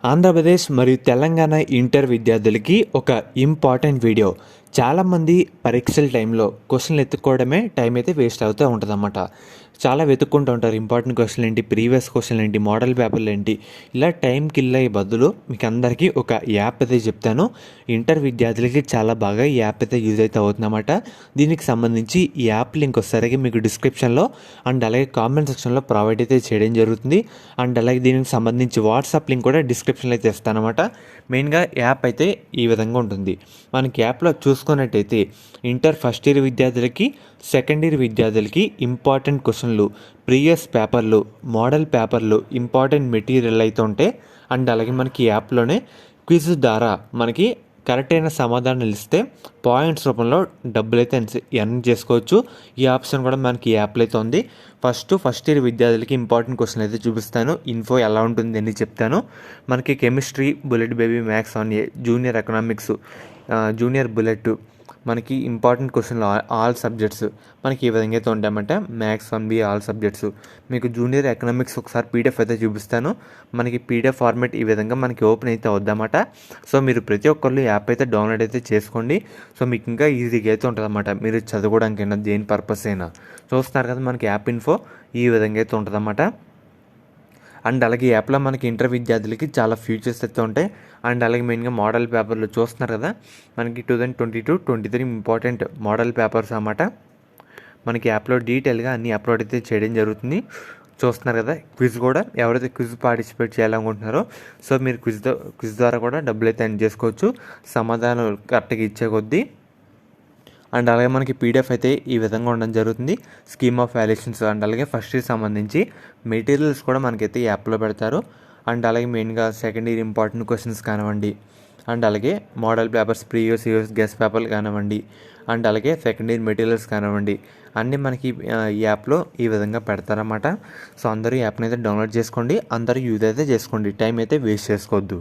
ఆంధ్రప్రదేశ్ మరియు తెలంగాణ ఇంటర్ విద్యార్థులకి ఒక ఇంపార్టెంట్ వీడియో. చాలామంది పరీక్షల టైంలో క్వశ్చన్లు ఎత్తుక్కోవడమే టైం అయితే వేస్ట్ అవుతూ ఉంటుందన్నమాట. చాలా వెతుక్కుంటూ ఉంటారు. ఇంపార్టెంట్ క్వశ్చన్లు ఏంటి, ప్రీవియస్ క్వశ్చన్లు ఏంటి, మోడల్ పేపర్లు ఏంటి, ఇలా టైం కిల్ అయ్యే బదులు మీకు అందరికీ ఒక యాప్ అయితే చెప్తాను. ఇంటర్ విద్యార్థులకి చాలా బాగా ఈ యాప్ అయితే యూజ్ అయితే అవుతుందన్నమాట. దీనికి సంబంధించి ఈ యాప్ లింక్ వచ్చేసరికి మీకు డిస్క్రిప్షన్లో అండ్ అలాగే కామెంట్ సెక్షన్లో ప్రొవైడ్ అయితే చేయడం జరుగుతుంది. అండ్ అలాగే దీనికి సంబంధించి వాట్సాప్ లింక్ కూడా డిస్క్రిప్షన్లో అయితే ఇస్తానమాట. మెయిన్గా యాప్ అయితే ఈ విధంగా ఉంటుంది. మనకి యాప్లో చూసుకున్నట్టయితే ఇంటర్ ఫస్ట్ ఇయర్ విద్యార్థులకి, సెకండ్ ఇయర్ విద్యార్థులకి ఇంపార్టెంట్ క్వశ్చన్లు, ప్రీవియస్ పేపర్లు, మోడల్ పేపర్లు, ఇంపార్టెంట్ మెటీరియల్ అయితే ఉంటాయి. అండ్ అలాగే మనకి యాప్లోనే క్విజ్ ద్వారా మనకి కరెక్ట్ అయిన సమాధానాలు ఇస్తే పాయింట్స్ రూపంలో డబ్బులు అయితే ఎర్న్ చేసుకోవచ్చు. ఈ ఆప్షన్ కూడా మనకి ఈ యాప్లో అయితే ఉంది. ఫస్ట్ ఇయర్ విద్యార్థులకి ఇంపార్టెంట్ క్వశ్చన్ అయితే చూపిస్తాను. ఇన్ఫో ఎలా ఉంటుంది అని చెప్తాను. మనకి chemistry, bullet baby, maths 1A, junior economics, junior bullet, మనకి ఇంపార్టెంట్ క్వశ్చన్లు ఆల్ సబ్జెక్ట్స్ మనకి ఈ విధంగా అయితే ఉంటాయన్నమాట. Maths 1B all subjects. మీకు జూనియర్ ఎకనామిక్స్ ఒకసారి పీడిఎఫ్ అయితే చూపిస్తాను. మనకి పీడిఎఫ్ ఫార్మేట్ ఈ విధంగా మనకి ఓపెన్ అయితే అవుద్దన్నమాట. సో మీరు ప్రతి ఒక్కళ్ళు యాప్ అయితే డౌన్లోడ్ అయితే చేసుకోండి. సో మీకు ఇంకా ఈజీగా అయితే ఉంటుందన్నమాట. మీరు చదువుకోవడానికైనా దేని పర్పస్ అయినా. చూస్తున్నారు కదా మనకి యాప్ ఇన్ఫో ఈ విధంగా అయితే ఉంటుందన్నమాట. అండ్ అలాగే ఈ యాప్లో మనకి ఇంటర్ విద్యార్థులకి చాలా ఫ్యూచర్స్ అయితే ఉంటాయి. అండ్ అలాగే మెయిన్గా మోడల్ పేపర్లు చూస్తున్నారు కదా, మనకి 2022-23 ఇంపార్టెంట్ మోడల్ పేపర్స్ అన్నమాట. మనకి యాప్లో డీటెయిల్గా అన్ని అప్లోడ్ అయితే చేయడం జరుగుతుంది. చూస్తున్నారు కదా, క్విజ్ కూడా ఎవరైతే క్విజ్ పార్టిసిపేట్ చేయాలనుకుంటున్నారో సో మీరు క్విజ్ ద్వారా కూడా డబ్బులు అయితే ఎర్న్ చేసుకోవచ్చు, సమాధానం కరెక్ట్గా ఇచ్చే కొద్దీ. అండ్ అలాగే మనకి పీడిఎఫ్ అయితే ఈ విధంగా ఉండడం జరుగుతుంది. స్కీమ్ ఆఫ్ వాల్యుయేషన్స్ అండ్ అలాగే ఫస్ట్ ఇయర్ సంబంధించి మెటీరియల్స్ కూడా మనకైతే ఈ యాప్లో పెడతారు. అండ్ అలాగే మెయిన్గా సెకండ్ ఇయర్ ఇంపార్టెంట్ క్వశ్చన్స్ కానివ్వండి, అండ్ అలాగే model papers, previous years guest పేపర్లు కానివ్వండి, అండ్ అలాగే సెకండ్ ఇయర్ మెటీరియల్స్ కానివ్వండి, అన్నీ మనకి ఈ యాప్లో ఈ విధంగా పెడతారన్నమాట. సో అందరూ యాప్ని అయితే డౌన్లోడ్ చేసుకోండి, అందరూ యూజ్ అయితే చేసుకోండి, టైం అయితే వేస్ట్ చేసుకోవద్దు.